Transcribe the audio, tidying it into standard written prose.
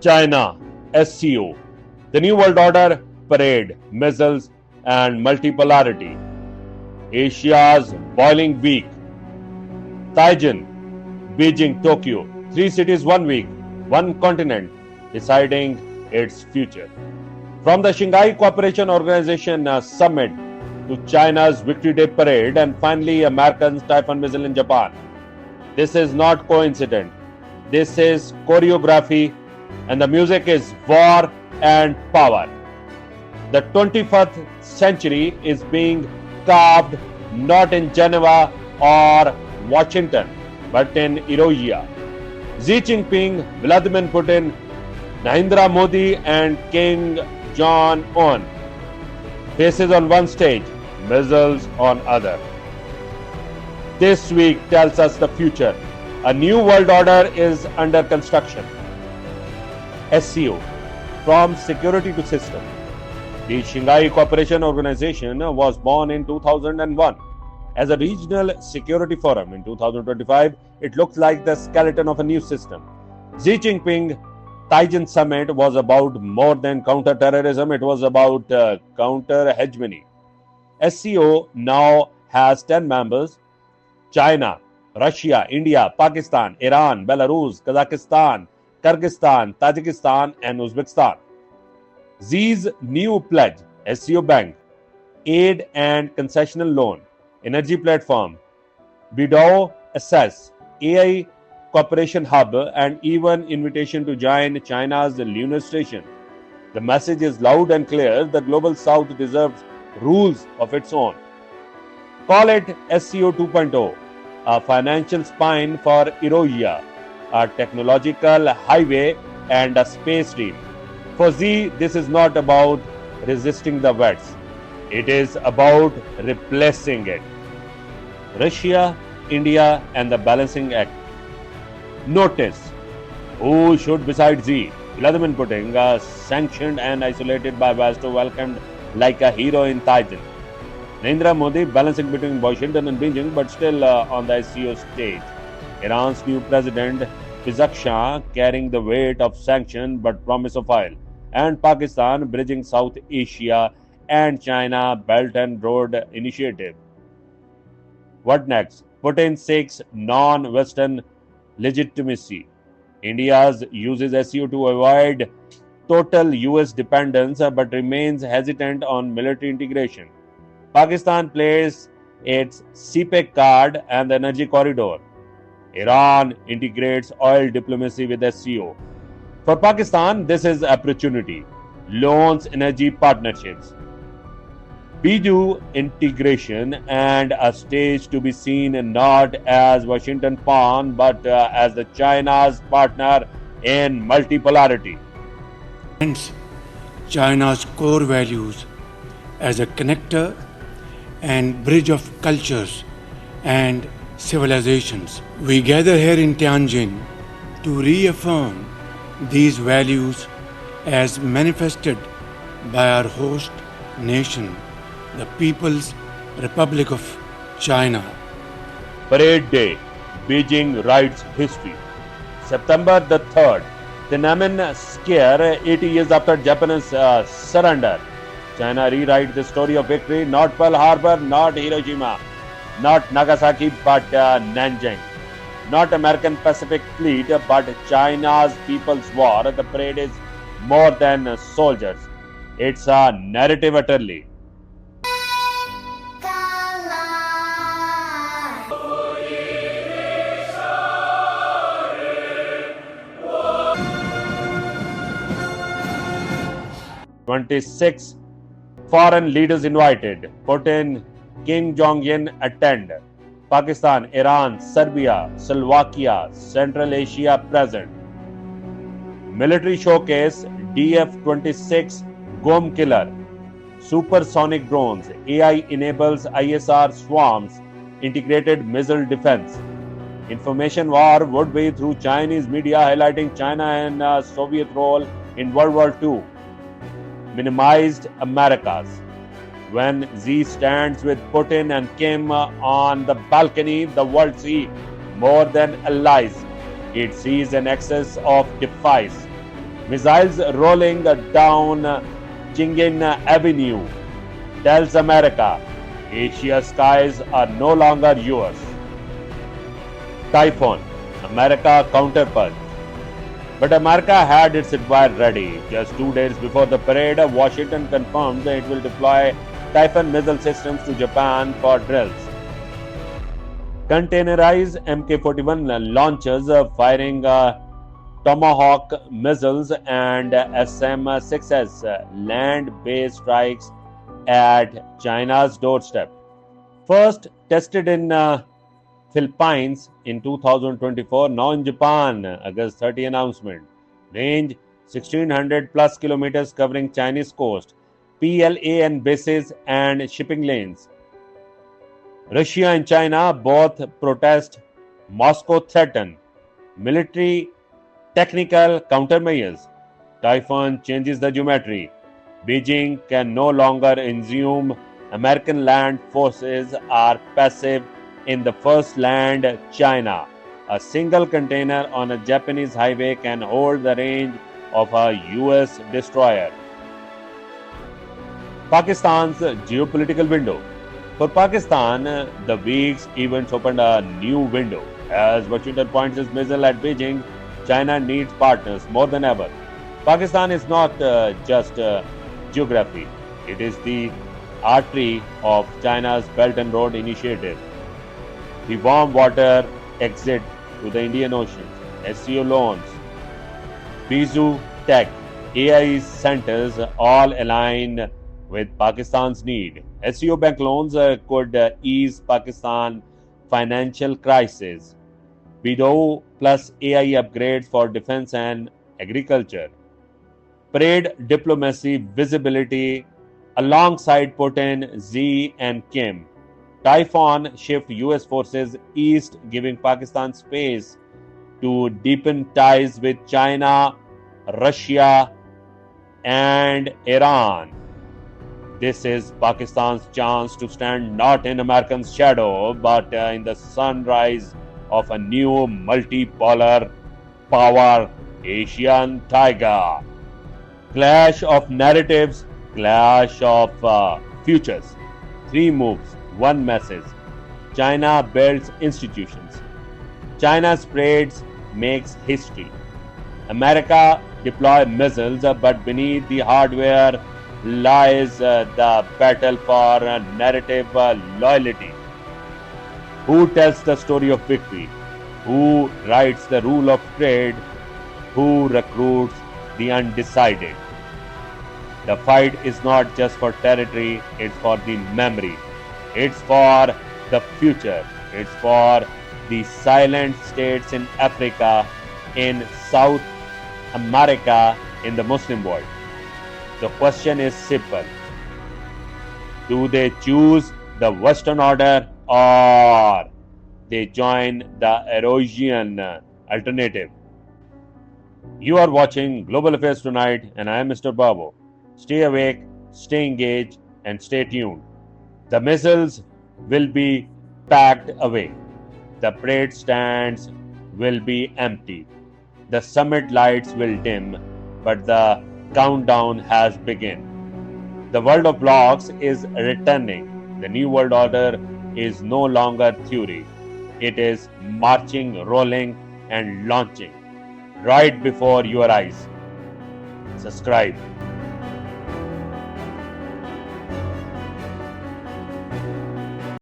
China, SCO, the New World Order, Parade, Missiles, and Multipolarity. Asia's Boiling Week, Tianjin, Beijing, Tokyo, 3 cities 1 week, 1 continent, deciding its future. From the Shanghai Cooperation Organization Summit to China's Victory Day Parade and finally America's Typhoon missile in Japan. This is not coincident. This is choreography, and the music is war and power. The 21st century is being carved not in Geneva or Washington, but in Hiroshima. Xi Jinping, Vladimir Putin, Narendra Modi, and Kim Jong-un. Faces on one stage, missiles on other. This week tells us the future. A new world order is under construction. SCO, from security to system. The Shanghai Cooperation Organization was born in 2001 as a regional security forum. In 2025, it looks like the skeleton of a new system. Xi Jinping Tianjin Summit was about more than counter-terrorism, it was about counter-hegemony. SCO now has 10 members: China, Russia, India, Pakistan, Iran, Belarus, Kazakhstan, Kyrgyzstan, Tajikistan, and Uzbekistan. Xi's new pledge, SCO Bank, Aid and Concessional Loan, Energy Platform, BIDO Assess, AI Cooperation Hub, and even invitation to join China's lunar station. The message is loud and clear: the Global South deserves rules of its own. Call it SCO 2.0, a financial spine for Hiroshima, a technological highway, and a space deal. For Xi, this is not about resisting the West. It is about replacing it. Russia, India, and the balancing act. Notice who should beside Xi. Vladimir Putin, sanctioned and isolated by West, welcomed like a hero in Tianjin. Narendra Modi, balancing between Washington and Beijing, but still on the SCO stage. Iran's new president, Pezeshkian, carrying the weight of sanction but promise of oil. And Pakistan, bridging South Asia and China Belt and Road Initiative. What next? Putin seeks non-Western legitimacy. India uses SCO to avoid total US dependence but remains hesitant on military integration. Pakistan plays its CPEC card and the energy corridor. Iran integrates oil diplomacy with SCO. For Pakistan, this is opportunity. Loans, energy partnerships. BIDO integration and a stage to be seen not as Washington pawn but as the China's partner in multipolarity. Hence, China's core values as a connector and bridge of cultures and civilizations. We gather here in Tianjin to reaffirm these values as manifested by our host nation, the People's Republic of China. Parade Day, Beijing writes history. September the 3rd, Tiananmen Square, 80 years after Japanese surrender. China rewrites the story of victory, not Pearl Harbor, not Hiroshima, not Nagasaki, but Nanjing. Not American Pacific Fleet, but China's People's War. The parade is more than soldiers. It's a narrative utterly. "26 foreign leaders invited. Putin, Kim Jong-un attend. Pakistan, Iran, Serbia, Slovakia, Central Asia present. Military showcase, DF-26 Gom Killer. supersonic drones, AI enables ISR swarms, integrated missile defense. Information war would be through Chinese media highlighting China and Soviet role in World War II. Minimized Americas. When Xi stands with Putin and Kim on the balcony, the world sees more than allies. It sees an excess of defies. Missiles rolling down Chingin Avenue tells America, Asia's skies are no longer yours. Typhoon, America counterpunch. But America had its empire ready. Just 2 days before the parade, Washington confirmed that it will deploy Typhoon missile systems to Japan for drills. Containerized Mk-41 launchers firing Tomahawk missiles and SM-6S land-based strikes at China's doorstep. First tested in Philippines in 2024, now in Japan, August 30 announcement. Range 1600 plus kilometers covering Chinese coast, PLA and bases and shipping lanes. Russia and China both protest. Moscow threaten military technical countermeasures. Typhoon changes the geometry. Beijing can no longer assume American land forces are passive in the first land China. A single container on a Japanese highway can hold the range of a US destroyer. Pakistan's geopolitical window. For Pakistan, the week's events opened a new window. As Washington points its missile at Beijing, China needs partners more than ever. Pakistan is not just geography, it is the artery of China's Belt and Road Initiative. The warm water exit to the Indian Ocean, SCO loans, Bizu Tech, AI centers all align with Pakistan's need. SCO bank loans could ease Pakistan financial crisis. BDO plus AI upgrades for defense and agriculture. Parade diplomacy visibility alongside Putin, Xi and Kim. Typhoon shift US forces east, giving Pakistan space to deepen ties with China, Russia and Iran. This is Pakistan's chance to stand not in America's shadow, but in the sunrise of a new multipolar power, Asian tiger. Clash of narratives, clash of futures. 3 moves, 1 message. China builds institutions. China's parades makes history. America deploy missiles, but beneath the hardware lies the battle for narrative loyalty. Who tells the story of victory? Who writes the rule of trade? Who recruits the undecided? The fight is not just for territory, it's for the memory. It's for the future. It's for the silent states in Africa, in South America, in the Muslim world. The question is simple. Do they choose the Western order or they join the Eurasian alternative? You are watching Global Affairs Tonight and I am Mr. Babu. Stay awake, stay engaged and stay tuned. The missiles will be packed away. The parade stands will be empty. The summit lights will dim, but the countdown has begun. The world of blocks is returning. The new world order is no longer theory. It is marching, rolling and launching right before your eyes. Subscribe.